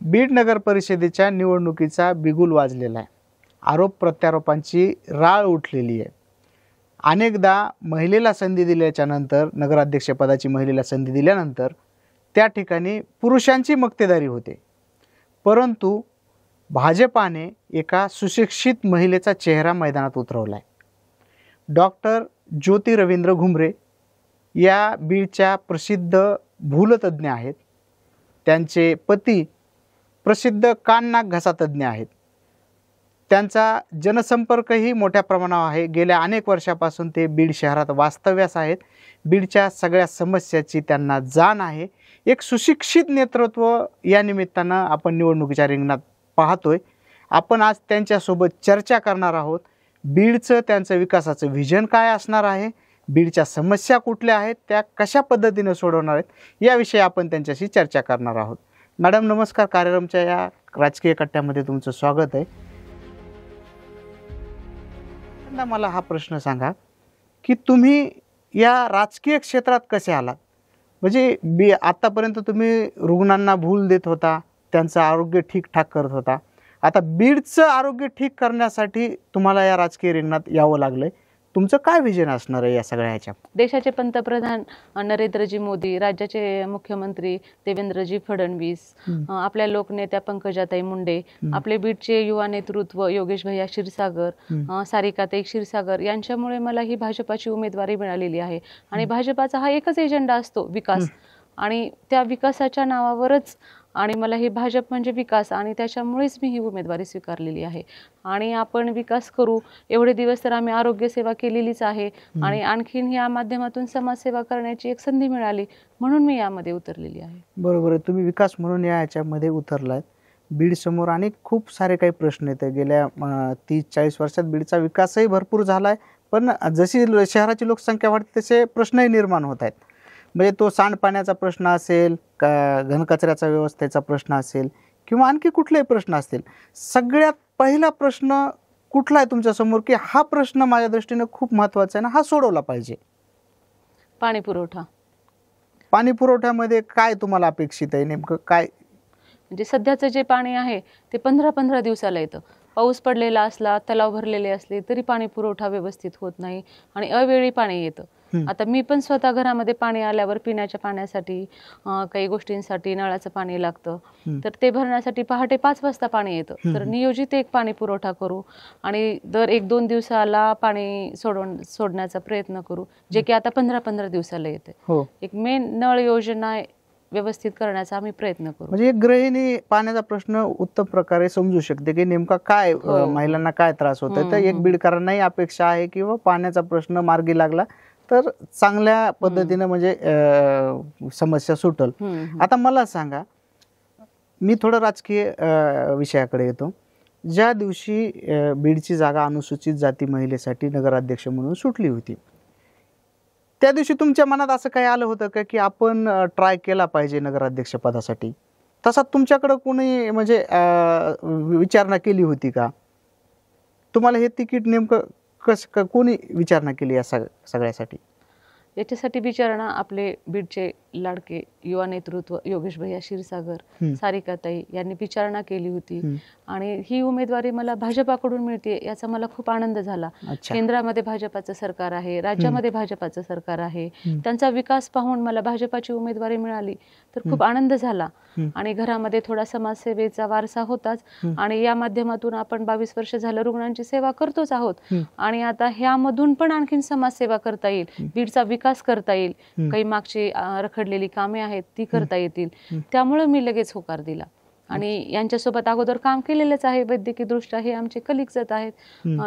बीड नगर परिषदेच्या निवडणुकीचा बिगुल वाजलेला आहे. आरोप प्रत्यारोपांची राळ उठलेली आहे. अनेकदा महिलेला संधी दिल्याच्या नंतर, नगराध्यक्षपदाची महिलेला संधी दिल्यानंतर त्या ठिकाणी पुरुषांची मक्तेदारी होते. परंतु भाजपाने एका सुशिक्षित महिलेचा चेहरा मैदानात उतरवला आहे. डॉक्टर ज्योती रवींद्र घुमरे या बीडच्या प्रसिद्ध भूलतज्ञ आहेत. त्यांचे पती प्रसिद्ध कान नाक घसा तज्ज्ञ आहेत. त्यांचा जनसंपर्कही मोठ्या प्रमाणावर आहे. गेल्या अनेक वर्षापासून ते बीड शहरात वास्तव्यास आहेत. बीडच्या सगळ्या समस्याची त्यांना जाण आहे. एक सुशिक्षित नेतृत्व या निमित्तानं आपण निवडणुकीच्या रिंगणात पाहतोय. आपण आज त्यांच्यासोबत चर्चा करणार आहोत. बीडचं त्यांचं विकासाचं व्हिजन काय असणार आहे, बीडच्या समस्या कुठल्या आहेत, त्या कशा पद्धतीने सोडवणार आहेत, याविषयी आपण त्यांच्याशी चर्चा करणार आहोत. मॅडम नमस्कार. कार्यक्रमच्या या राजकीय कट्ट्यामध्ये तुमचं स्वागत आहे. मला हा प्रश्न सांगा की तुम्ही या राजकीय क्षेत्रात कसे आलात? म्हणजे आतापर्यंत तुम्ही रुग्णांना भूल देत होता, त्यांचं आरोग्य ठीकठाक करत होता. आता बीडचं आरोग्य ठीक करण्यासाठी तुम्हाला या राजकीय रिंगणात यावं लागलंय. तुमचं काय व्हिजन असणार आहे या सगळ्या ह्याच्या? देशाचे पंतप्रधान नरेंद्रजी मोदी, राज्याचे मुख्यमंत्री देवेंद्रजी फडणवीस, आपल्या लोकनेत्या पंकजाताई मुंडे, आपले बीडचे युवा नेतृत्व योगेश भैया क्षीरसागर, सारिकाताई क्षीरसागर यांच्यामुळे मला ही भाजपाची उमेदवारी मिळालेली आहे. आणि भाजपाचा हा एकच एजेंडा असतो, विकास. आणि त्या विकासाच्या नावावरच आणि मला हे भाजप म्हणजे विकास, आणि त्याच्यामुळेच मी ही उमेदवारी स्वीकारलेली आहे. आणि आपण विकास करू. एवढे दिवस तर आम्ही आरोग्य सेवा केलेलीच आहे, आणि आणखीन या माध्यमातून समाजसेवा करण्याची एक संधी मिळाली म्हणून मी यामध्ये उतरलेली आहे. बरोबर आहे. तुम्ही विकास म्हणून याच्यामध्ये उतरलाय. बीड समोर आणि खूप सारे काही प्रश्न आहेत. गेल्या 30-40 वर्षात बीडचा विकासही भरपूर झाला आहे, पण जशी शहराची लोकसंख्या वाढते तसे प्रश्नही निर्माण होत आहेत. म्हणजे तो सांडपाण्याचा प्रश्न असेल, घनकचऱ्याचा व्यवस्थेचा प्रश्न असेल, किंवा आणखी कुठलेही प्रश्न असतील, सगळ्यात पहिला प्रश्न कुठला आहे तुमच्यासमोर की हा प्रश्न माझ्या दृष्टीने खूप महत्त्वाचा आहे ना, हा सोडवला पाहिजे? पाणी पुरवठा. पाणी पुरवठ्यामध्ये काय तुम्हाला अपेक्षित आहे? नेमकं काय? म्हणजे सध्याचं जे पाणी आहे ते 15-15 दिवसाला येतं. पाऊस पडलेला असला, तलाव भरलेले असले तरी पाणी पुरवठा व्यवस्थित होत नाही आणि अवेळी पाणी येतं. आता मी पण स्वतः घरामध्ये पाणी आल्यावर पिण्याच्या पाण्यासाठी, काही गोष्टींसाठी नळाचं पाणी लागतं, तर ते भरण्यासाठी पहाटे 5 वाजता पाणी येतं. तर नियोजित एक पाणी पुरवठा करू आणि दर 1-2 दिवसाला पाणी सोडण्याचा प्रयत्न करू, जे की आता 15-15 दिवसाला येते. एक मेन नळ योजना व्यवस्थित करण्याचा आम्ही प्रयत्न करू. म्हणजे एक गृहिणी पाण्याचा प्रश्न उत्तम प्रकारे समजू शकते की नेमका काय महिलांना काय त्रास होत आहे. तर एक बीडकरांनाही अपेक्षा आहे की पाण्याचा प्रश्न मार्गी लागला तर चांगल्या पद्धतीने म्हणजे समस्या सुटल. आता मला सांगा, मी थोडं राजकीय विषयाकडे येतो. ज्या दिवशी बीडची जागा अनुसूचित जाती महिलेसाठी नगराध्यक्ष म्हणून सुटली होती, त्या दिवशी तुमच्या मनात असं काही आलं होतं का की आपण ट्राय केला पाहिजे नगराध्यक्ष पदासाठी? तसा तुमच्याकडं कोणी म्हणजे विचारणा केली होती का? तुम्हाला हे तिकीट नेमकं कोणी विचारणा केली या सगळ्यासाठी? याच्यासाठी विचारणा आपले बीडचे लाडके युवा नेतृत्व योगेश भैया क्षीरसागर, सारिकाताई यांनी विचारणा केली होती. आणि ही उमेदवारी मला भाजपाकडून मिळते याचा मला खूप आनंद झाला. केंद्रामध्ये भाजपाचं सरकार आहे, राज्यामध्ये भाजपाचं सरकार आहे. त्यांचा विकास पाहून मला भाजपाची उमेदवारी मिळाली तर खूप आनंद झाला. आणि घरामध्ये थोडा समाजसेवेचा वारसा होताच, आणि या माध्यमातून आपण 22 वर्ष झालं रुग्णांची सेवा करतोच आहोत. आणि आता ह्यामधून पण आणखीन समाजसेवा करता येईल, बीडचा विकास करता येईल, काही मागची रखडलेली कामे आहेत ती करता येतील. त्यामुळे मी लगेच होकार दिला. आणि यांच्यासोबत अगोदर काम केलेलंच आहे, वैद्यकीय दृष्ट्या हे आमचे कलिग्जच आहेत,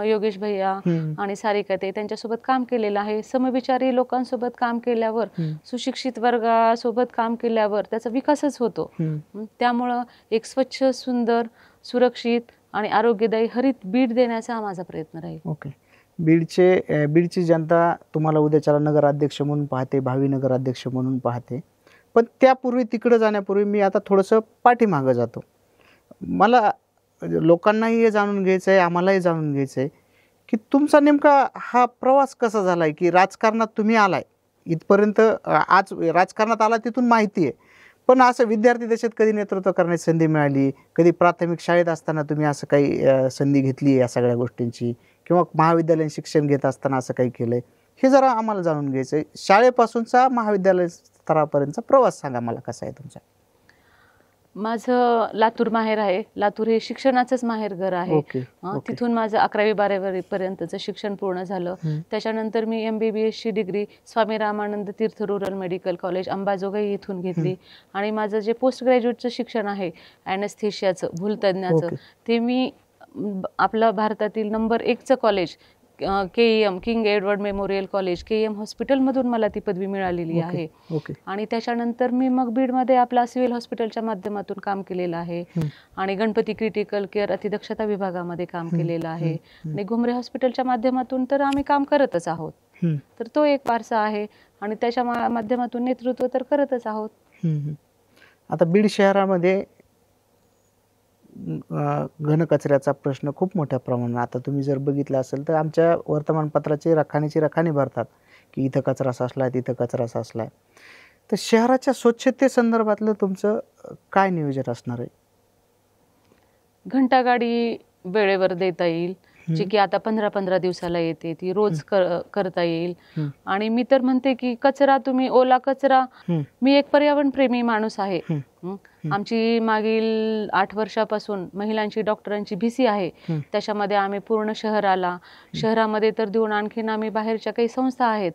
योगेश भैया आणि सारिकाताई, त्यांच्यासोबत काम केलेलं आहे. समविचारी लोकांसोबत काम केल्यावर, सुशिक्षित वर्गासोबत काम केल्यावर त्याचा विकासच होतो. त्यामुळं एक स्वच्छ, सुंदर, सुरक्षित आणि आरोग्यदायी हरित बीड देण्याचा हा माझा प्रयत्न राहील. ओके. बीडची जनता तुम्हाला उद्याच्याला नगराध्यक्ष म्हणून पाहते, भावी नगराध्यक्ष म्हणून पाहते. पण त्यापूर्वी, तिकडे जाण्यापूर्वी मी आता थोडंसं पाठीमागं जातो. मला लोकांनाही हे जाणून घ्यायचं आहे, आम्हालाही जाणून घ्यायचं आहे की तुमचा नेमका हा प्रवास कसा झाला आहे की राजकारणात तुम्ही आलाय इथपर्यंत. आज राजकारणात आला तिथून माहिती आहे, पण असं विद्यार्थी दशेत कधी नेतृत्व करण्याची संधी मिळाली, कधी प्राथमिक शाळेत असताना तुम्ही असं काही संधी घेतली या सगळ्या गोष्टींची, किंवा महाविद्यालयीन शिक्षण घेत असताना असं काही केलंय, हे जरा आम्हाला जाणून घ्यायचं आहे. शाळेपासूनचा महाविद्यालय स्तरापर्यंतचा प्रवास सांगा मला कसा आहे तुमचा. माझं लातूर माहेर आहे. लातूर हे शिक्षणाचंच माहेरघर आहे. ओके. तिथून माझं 11वी-12वी पर्यंतचं शिक्षण पूर्ण झालं. त्याच्यानंतर मी MBBS ची डिग्री स्वामी रामानंद तीर्थ रुरल मेडिकल कॉलेज अंबाजोगाई इथून घेतली. आणि माझं जे पोस्ट ग्रॅज्युएटचं शिक्षण आहे ॲनेस्थेशियाचं, भूलतज्ञाचं, ते मी आपलं भारतातील नंबर 1चं college KEM King Edward Memorial College KEM हॉस्पिटलमधून मला ती पदवी मिळालेली आहे. आणि त्याच्यानंतर मी मग बीडमध्ये आपला सिव्हिल हॉस्पिटलच्या माध्यमातून काम केलेलं आहे. आणि गणपती क्रिटिकल केअर अतिदक्षता विभागामध्ये काम केलेलं आहे. आणि घुमरे हॉस्पिटलच्या माध्यमातून तर आम्ही काम करतच आहोत. तर तो एक वारसा आहे आणि त्याच्या माध्यमातून नेतृत्व तर करतच आहोत. आता बीड शहरामध्ये घनकचऱ्याचा प्रश्न खूप मोठ्या प्रमाणात, आता तुम्ही जर बघितलं असेल तर आमच्या वर्तमानपत्राची रखाणी भरतात की इथं कचरा साचलाय, तिथं कचरा साचलाय. तर शहराच्या स्वच्छतेसंदर्भातलं तुमचं काय नियोजन असणार आहे? घंटागाडी वेळेवर देता येईल, जी की आता 15-15 दिवसाला येते, ती रोज करता येईल. आणि मी तर म्हणते की कचरा तुम्ही ओला कचरा, मी एक पर्यावरण प्रेमी माणूस आहे. आमची मागील 8 वर्षापासून महिलांची डॉक्टरांची VC आहे. त्याच्यामध्ये आम्ही पूर्ण शहरामध्ये तर देऊन आणखीन आम्ही बाहेरच्या काही संस्था आहेत,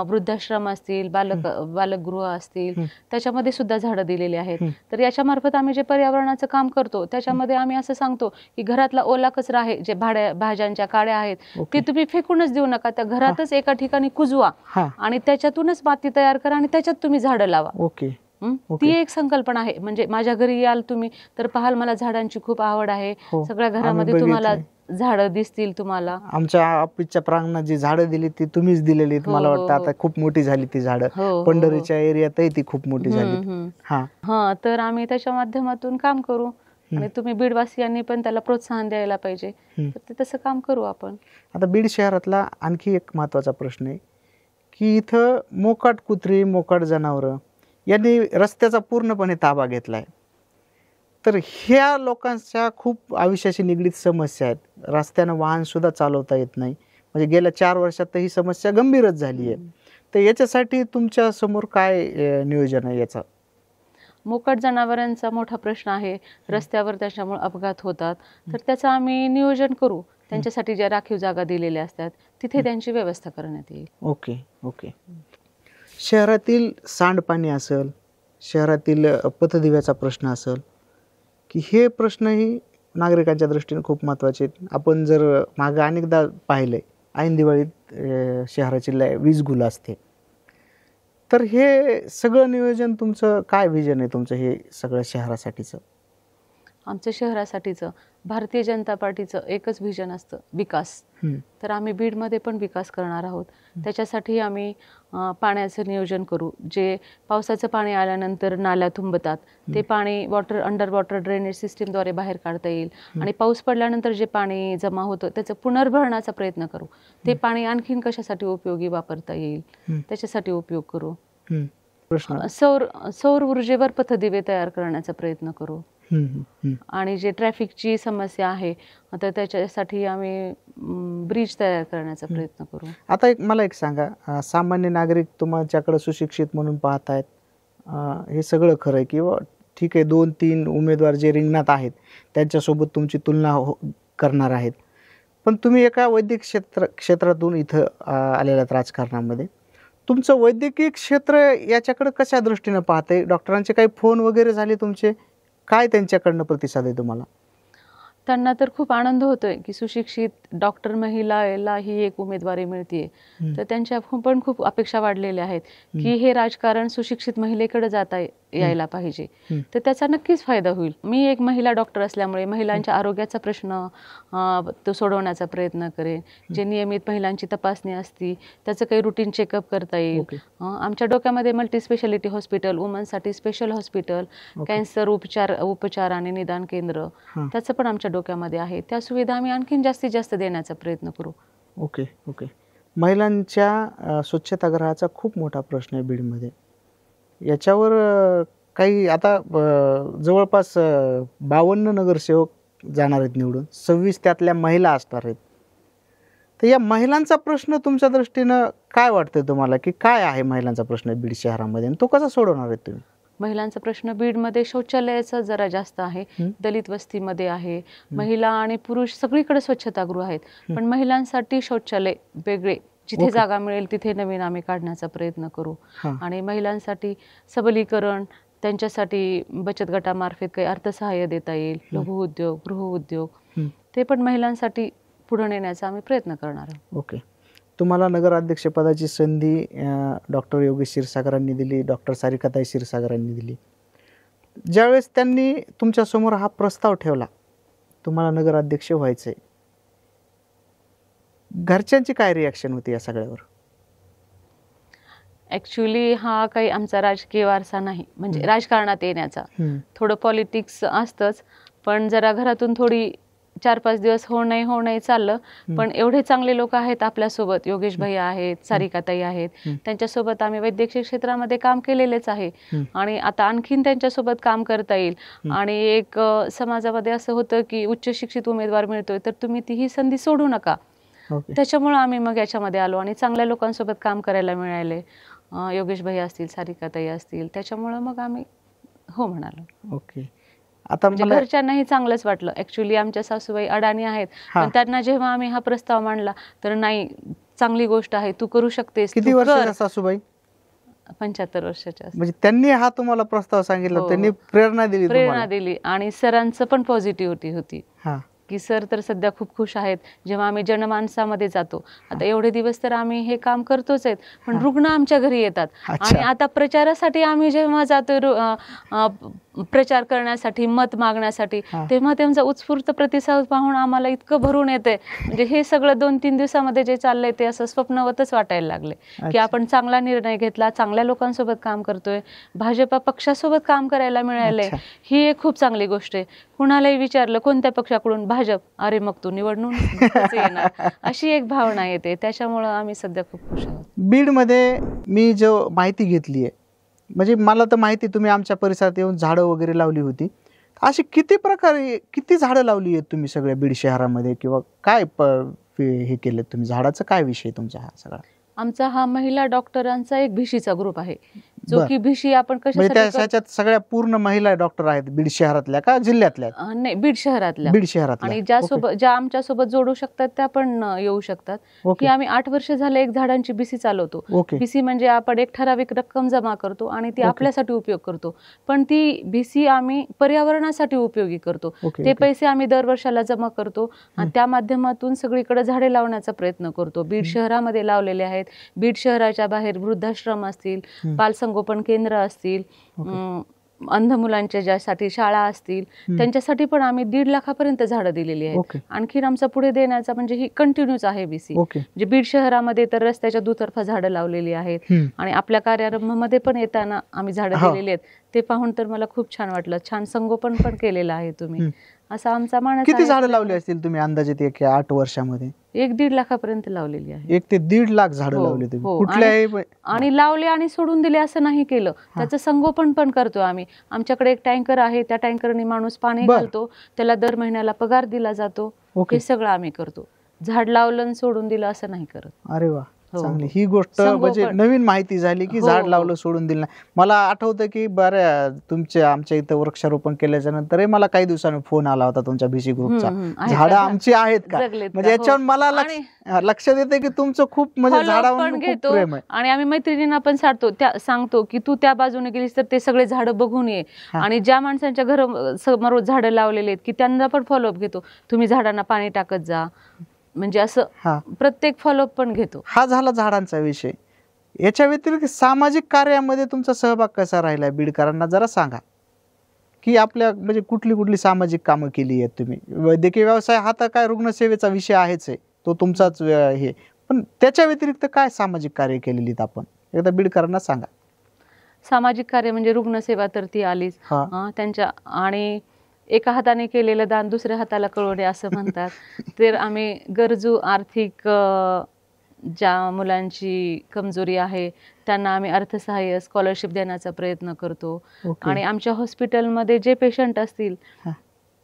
वृद्धाश्रम असतील, बालकगृह असतील, त्याच्यामध्ये सुद्धा झाडं दिलेली आहेत. तर याच्या मार्फत आम्ही जे पर्यावरणाचं काम करतो त्याच्यामध्ये आम्ही असं सांगतो की घरातला ओला कचरा आहे, जे भाज्यांच्या काड्या आहेत, ते तुम्ही फेकूनच देऊ नका, त्या घरातच एका ठिकाणी कुजवा आणि त्याच्यातूनच माती तयार करा आणि त्याच्यात तुम्ही झाडं लावा. ती एक संकल्पना आहे. म्हणजे माझ्या घरी याल तुम्ही तर पाहाल, मला झाडांची खूप आवड आहे. सगळ्या घरामध्ये तुम्हाला झाडं दिसतील. तुम्हाला आमच्या ऑफिसच्या प्रांगणात जी झाडं दिली ती तुम्हीच दिलेली. मला वाटतं आता खूप मोठी झाली ती झाडं. पंढरीच्या एरियातही ती खूप मोठी झाली. तर आम्ही त्याच्या माध्यमातून काम करू आणि तुम्ही बीडवासियांनी पण त्याला प्रोत्साहन द्यायला पाहिजे. तर ते तसं काम करू आपण. आता बीड शहरातला आणखी एक महत्वाचा प्रश्न आहे की इथं मोकाट कुत्री, मोकाट जनावरं यांनी रस्त्याचा पूर्णपणे ताबा घेतलाय. तर ह्या लोकांच्या खूप आयुष्याशी निगडीत समस्या आहेत. रस्त्यानं वाहन सुद्धा चालवता येत नाही. म्हणजे गेल्या 4 वर्षात तर ही समस्या गंभीरच झाली आहे. तर याच्यासाठी तुमच्या समोर काय नियोजन आहे याचा? मोकाट जनावरांचा मोठा प्रश्न आहे. रस्त्यावर त्याच्यामुळे अपघात होतात. तर त्याचं आम्ही नियोजन करू. त्यांच्यासाठी ज्या राखीव जागा दिलेल्या असतात तिथे त्यांची व्यवस्था करण्यात येईल. ओके. शहरातील सांडपाणी असेल, शहरातील पथदिव्याचा प्रश्न असेल, की हे प्रश्नही नागरिकांच्या दृष्टीने खूप महत्त्वाचे आहेत. आपण जर मागं अनेकदा पाहिलंय, ऐन दिवाळीत शहराची वीज गुल असते. तर हे सगळं नियोजन तुमचं काय विजन आहे तुमचं हे सगळं शहरासाठीचं? आमचं शहरासाठीचं भारतीय जनता पार्टीचं एकच व्हिजन असतं, विकास. तर आम्ही बीडमध्ये पण विकास करणार आहोत. त्याच्यासाठी आम्ही पाण्याचं नियोजन करू. जे पावसाचं पाणी आल्यानंतर नाल्या तुंबतात ते पाणी अंडर वॉटर ड्रेनेज सिस्टीमद्वारे बाहेर काढता येईल. आणि पाऊस पडल्यानंतर जे पाणी जमा होतं त्याचं पुनर्भरणाचा प्रयत्न करू. ते पाणी आणखीन कशासाठी उपयोगी वापरता येईल त्याच्यासाठी उपयोग करू. सौर ऊर्जेवर पथदिवे तयार करण्याचा प्रयत्न करू. आणि जे ट्रॅफिकची समस्या आहे तर त्याच्यासाठी आम्ही ब्रिज तयार करण्याचा प्रयत्न करू. आता मला एक सांगा, सामान्य नागरिक तुमच्याकडे सुशिक्षित म्हणून पाहतायत, हे सगळं खरं आहे किंवा ठीक आहे, 2-3 उमेदवार जे रिंगणात आहेत त्यांच्यासोबत तुमची तुलना करणार आहेत, पण तुम्ही एका वैद्यकीय क्षेत्रातून इथं आलेल्यात राजकारणामध्ये. तुमचं वैद्यकीय क्षेत्र याच्याकडे कशा दृष्टीनं पाहते? डॉक्टरांचे काही फोन वगैरे झाले तुमचे? काय त्यांच्याकडनं प्रतिसाद आहे तुम्हाला? त्यांना तर खूप आनंद होतोय की सुशिक्षित डॉक्टर महिलाला ही एक उमेदवारी मिळते. तर त्यांच्या पण खूप अपेक्षा वाढलेल्या आहेत की हे राजकारण सुशिक्षित महिलेकडे जाता यायला पाहिजे. तर त्याचा नक्कीच फायदा होईल. मी एक महिला डॉक्टर असल्यामुळे महिलांच्या आरोग्याचा प्रश्न तो सोडवण्याचा प्रयत्न करेन. जे नियमित महिलांची तपासणी असती त्याचं काही रुटीन चेकअप करता येईल. आमच्या डोक्यामध्ये मल्टीस्पेशालिटी हॉस्पिटल, वुमनसाठी स्पेशल हॉस्पिटल, कॅन्सर उपचार आणि निदान केंद्र त्याचं पण आमच्या डोक्यामध्ये आहे. त्या सुविधा आम्ही आणखीन जास्तीत जास्त देण्याचा प्रयत्न करू. ओके. महिलांच्या स्वच्छतागृहाचा खूप मोठा प्रश्न आहे बीडमध्ये. याच्यावर काही आता जवळपास 52 नगरसेवक जाणार आहेत निवडून, 26 त्यातल्या महिला असणार आहेत. तर या महिलांचा प्रश्न तुमच्या दृष्टीनं काय वाटतं तुम्हाला, की काय आहे महिलांचा प्रश्न बीड शहरामध्ये आणि तो कसा सोडवणार आहेत तुम्ही? महिलांचा प्रश्न बीडमध्ये शौचालयाचा जरा जास्त आहे. दलित वस्तीमध्ये आहे. महिला आणि पुरुष सगळीकडे स्वच्छतागृह आहेत, पण महिलांसाठी शौचालय वेगळे, जिथे जागा मिळेल तिथे नवीन आम्ही काढण्याचा प्रयत्न करू. आणि महिलांसाठी सबलीकरण, त्यांच्यासाठी बचत गटामार्फत काही अर्थसहाय्य देता येईल, लघु उद्योग, गृहउद्योग, ते पण महिलांसाठी पुढे नेण्याचा आम्ही प्रयत्न करणार आहोत. ओके. तुम्हाला नगराध्यक्षपदाची संधी डॉक्टर योगेश क्षीरसागरांनी दिली, डॉक्टर सारिकाताई क्षीरसागरांनी दिली. ज्यावेळेस त्यांनी तुमच्यासमोर हा प्रस्ताव ठेवला, तुम्हाला नगराध्यक्ष व्हायचंय, घरच्यांची काय रिॲक्शन होती या सगळ्यावर? ॲक्च्युली हा काही आमचा राजकीय वारसा नाही, म्हणजे राजकारणात येण्याचा. थोडं पॉलिटिक्स असतंच, पण जरा घरातून थोडी 4-5 दिवस हो नाही चाललं. पण एवढे चांगले लोक आहेत आपल्यासोबत, योगेश भैया आहेत, सारिकाताई आहेत, त्यांच्यासोबत आम्ही वैद्यकीय क्षेत्रामध्ये काम केलेलेच आहे आणि आता आणखीन त्यांच्यासोबत काम करता येईल. आणि एक समाजामध्ये असं होतं की उच्च शिक्षित उमेदवार मिळतोय तर तुम्ही ती संधी सोडू नका. त्याच्यामुळे आम्ही मग याच्यामध्ये आलो आणि चांगल्या लोकांसोबत काम करायला मिळाले. योगेश भैया असतील, सारिकाताई असतील, त्याच्यामुळे मग आम्ही हो म्हणालो. ओके. आता घरच्यांनाही चांगलंच वाटलं. ऍक्च्युली आमच्या सासूबाई अडाणी आहेत, पण त्यांना जेव्हा आम्ही हा प्रस्ताव मांडला तर नाही, चांगली गोष्ट आहे, तू करू शकतेस. किती वर्षाच्या सासूबाई? 75 वर्षाच्या. म्हणजे त्यांनी हा तुम्हाला प्रस्ताव सांगितला, त्यांनी प्रेरणा दिली आणि सरांचं पण पॉझिटिव्हिटी होती की सर तर सध्या खूप खुश आहेत. जेव्हा आम्ही जनमानसामध्ये जातो, आता एवढे दिवस तर आम्ही हे काम करतोच आहेत, पण रुग्ण आमच्या घरी येतात आणि आता प्रचारासाठी आम्ही जेव्हा जातो प्रचार करण्यासाठी, मत मागण्यासाठी, तेव्हा त्यांचा उत्स्फूर्त प्रतिसाद पाहून आम्हाला इतकं भरून येते. म्हणजे हे सगळं 2-3 दिवसामध्ये जे चाललंय ते असं स्वप्नवतच वाटायला लागले की आपण चांगला निर्णय घेतला, चांगल्या लोकांसोबत काम करतोय, भाजपा पक्षासोबत काम करायला मिळालंय, ही एक खूप चांगली गोष्ट आहे. कुणालाही विचारलं कोणत्या पक्षाकडून, भाजप, अरे मग तू निवडून येणार, अशी एक भावना येते. त्याच्यामुळं आम्ही सध्या खूप खुश आहोत. बीडमध्ये मी जो माहिती घेतली आहे, म्हणजे मला तर माहिती तुम्ही आमच्या परिसरात येऊन झाडं वगैरे लावली होती, अशी किती प्रकारे किती झाडं लावली आहेत तुम्ही सगळ्या बीड शहरामध्ये, किंवा काय हे केलं तुम्ही, झाडाचा काय विषय तुमचा हा सगळा? आमचा हा महिला डॉक्टरांचा एक भिशीचा ग्रुप आहे, जो की भिशी आपण कशासाठी सगळ्या पूर्ण महिला डॉक्टर आहेत बीड शहरातल्या का जिल्ह्यातल्या? नाही, बीड शहरातल्या. आणि ज्या आमच्या सोबत जोडू शकतात त्या पण येऊ शकतात. की आम्ही 8 वर्ष झाले एक झाडांची बीसी चालवतो. बीसी म्हणजे आपण एक ठराविक रक्कम जमा करतो आणि ती आपल्यासाठी उपयोग करतो, पण ती बीसी आम्ही पर्यावरणासाठी उपयोगी करतो. ते पैसे आम्ही दर वर्षाला जमा करतो आणि त्या माध्यमातून सगळीकडे झाडे लावण्याचा प्रयत्न करतो. बीड शहरामध्ये लावलेले आहेत, बीड शहराच्या बाहेर वृद्धाश्रम असतील, बालसंगोपन केंद्र असतील, अंध मुलांच्या ज्यासाठी शाळा असतील, त्यांच्यासाठी पण आम्ही 1.5 लाखापर्यंत झाडं दिलेली आहेत. आणखीन आमचा पुढे देण्याचा म्हणजे ही कंटिन्यूच आहे बीसी. म्हणजे बीड शहरामध्ये तर रस्त्याच्या दुतर्फा झाडं लावलेली आहेत आणि आपल्या कार्यारंभामध्ये पण येताना आम्ही झाडं दिलेली आहेत. ते पाहून तर मला खूप छान वाटलं. छान संगोपन पण केलेलं आहे तुम्ही, असा आमचा मानस. किती झाडं लावली असतील तुम्ही अंदाजे 8 वर्षामध्ये? 1-1.5 लाखापर्यंत लावलेली आहे. 1 ते 1.5 लाख झाडं लावली तुम्ही? कुठल्याही आणि लावले आणि सोडून दिले असं नाही केलं, त्याचं संगोपन पण करतो आम्ही. आमच्याकडे एक टँकर आहे, त्या टँकरने माणूस पाणी घालतो, त्याला दर महिन्याला पगार दिला जातो. हे सगळं आम्ही करतो. झाड लावलं आणि सोडून दिलं असं नाही करत. अरे वा, चांगली ही गोष्ट, म्हणजे नवीन माहिती झाली की झाड लावलं सोडून दिलं नाही. मला आठवतं की आमच्या इथं वृक्षारोपण केल्याच्या नंतर मला काही दिवसांनी फोन आला होता तुमच्या बीसी ग्रुपचा, झाडं आमची आहेत का, म्हणजे याच्यावर मला लक्षात येते की तुमचं खूप म्हणजे झाडावर प्रेम आहे. आणि आम्ही मैत्रिणींना पण सांगतो की तू त्या बाजूने गेलीस तर ते सगळे झाडं बघून ये, आणि ज्या माणसांच्या घरासमोर झाडं लावलेले आहेत की त्यांना पण फॉलोअप घेतो, तुम्ही झाडांना पाणी टाकत जा, म्हणजे असं प्रत्येक फॉलोअप पण घेतो. हा झाला झाडांचा विषय. याच्या व्यतिरिक्त सामाजिक कार्यामध्ये तुमचा सहभाग कसा राहिला बीडकरांना जरा सांगा, की आपल्या म्हणजे कुठली सामाजिक कामं केली आहेत तुम्ही? वैद्यकीय व्यवसाय हा तर काय रुग्णसेवेचा विषय आहेच आहे, तो तुमचाच हे, पण त्याच्या व्यतिरिक्त काय सामाजिक कार्य केलेली आपण एकदा बीडकरांना सांगा. सामाजिक कार्य म्हणजे रुग्णसेवा तर ती आलीच त्यांच्या, आणि एका हाताने केलेलं दान दुसऱ्या हाताला कळवणे असं म्हणतात. तर आम्ही गरजू आर्थिक ज्या मुलांची कमजोरी आहे त्यांना आम्ही अर्थसहाय्य स्कॉलरशिप देण्याचा प्रयत्न करतो. ओके. आणि आमच्या हॉस्पिटलमध्ये जे पेशंट असतील हा.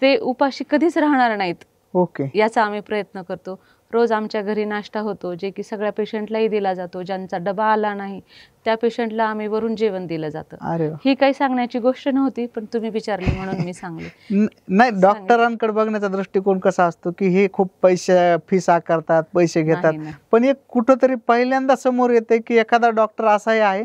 ते उपाशी कधीच राहणार नाहीत ओके. याचा आम्ही प्रयत्न करतो. रोज आमच्या घरी नाश्ता होतो, जे की सगळ्या पेशंटलाही दिला जातो. ज्यांचा डबा आला नाही त्या पेशंटला आम्ही वरून जेवण दिलं जातं. अरे वा. ही काही सांगण्याची गोष्ट नव्हती, पण तुम्ही विचारली म्हणून मी सांगली. नाही, डॉक्टरांकडे बघण्याचा दृष्टिकोन कसा असतो की हे खूप पैसे फीस आकारतात, पैसे घेतात, नाही, नाही. पण एक कुठंतरी पहिल्यांदा समोर येते की एखादा डॉक्टर असाही आहे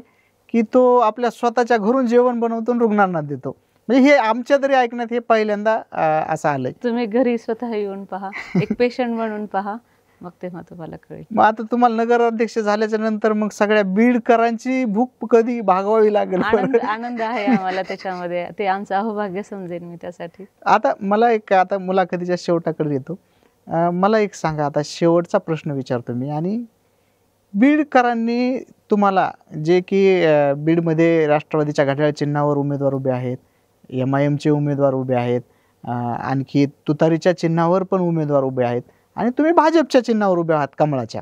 की तो आपल्या स्वतःच्या घरून जेवण बनवतो रुग्णांना देतो. म्हणजे हे आमच्या तरी ऐकण्यात हे पहिल्यांदा असं आलंय. तुम्ही घरी स्वतः येऊन पहा, एक पेशंट म्हणून पहा, मग तेव्हा तुम्हाला कळेल. मग आता तुम्हाला नगराध्यक्ष झाल्याच्या नंतर मग सगळ्या बीडकरांची भूक कधी भागवावी लागेल? आनंद आहे आम्हाला त्याच्यामध्ये, ते आमचं अहोभाग्य समजेन मी त्यासाठी. आता मला आता मुलाखतीच्या शेवटाकडे येतो. मला एक सांगा, आता शेवटचा प्रश्न विचारतो मी. आणि बीडकरांनी तुम्हाला जे की बीडमध्ये राष्ट्रवादीच्या घड्याळ चिन्हावर उमेदवार उभे आहेत, MIMचे उमेदवार उभे आहेत, आणखी तुतारीच्या चिन्हावर पण उमेदवार उभे आहेत, आणि तुम्ही भाजपच्या चिन्हावर उभे आहात कमळाच्या.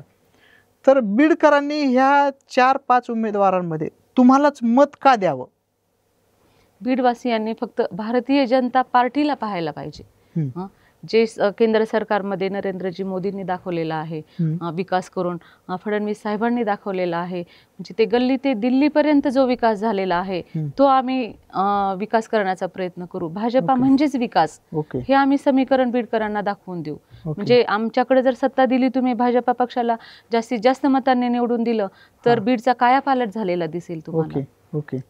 तर बीडकरांनी ह्या 4-5 उमेदवारांमध्ये तुम्हालाच मत का द्यावं? बीडवासियांनी फक्त भारतीय जनता पार्टीला पाहायला पाहिजे. हं. जे केंद्र सरकारमध्ये नरेंद्रजी मोदींनी दाखवलेला आहे विकास करून, फडणवीस साहेबांनी दाखवलेला आहे, म्हणजे ते गल्ली ते दिल्लीपर्यंत जो विकास झालेला आहे तो आम्ही विकास करण्याचा प्रयत्न करू. भाजपा म्हणजेच विकास, हे आम्ही समीकरण बीडकरांना दाखवून देऊ. म्हणजे आमच्याकडे जर सत्ता दिली तुम्ही, भाजपा पक्षाला जास्तीत जास्त मतांनी निवडून दिलं तर बीडचा कायापालट झालेला दिसेल तुम्हाला.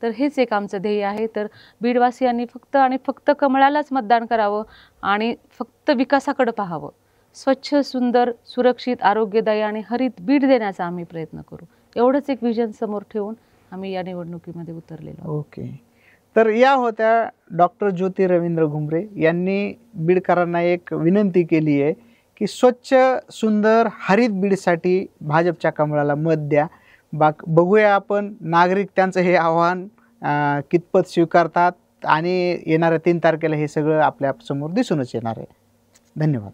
तर हेच एक आमचं ध्येय आहे. तर बीडवासियांनी फक्त आणि फक्त कमळालाच मतदान करावं आणि फक्त विकासाकडे पाहावं. स्वच्छ, सुंदर, सुरक्षित, आरोग्यदायी आणि हरित बीड देण्याचा आम्ही प्रयत्न करू. एवढंच एक विजन समोर ठेवून आम्ही या निवडणुकीमध्ये उतरलेलो. ओके. तर या होत्या डॉक्टर ज्योती रवींद्र घुमरे यांनी बीडकरांना एक विनंती केली आहे की स्वच्छ, सुंदर, हरित बीडसाठी भाजपच्या कमळाला मत द्या. बघूया आपण नागरिक त्यांचं हे आव्हान कितपत स्वीकारतात, आणि येणाऱ्या 3 तारखेला हे सगळं आपल्या समोर दिसूनच येणार आहे. धन्यवाद.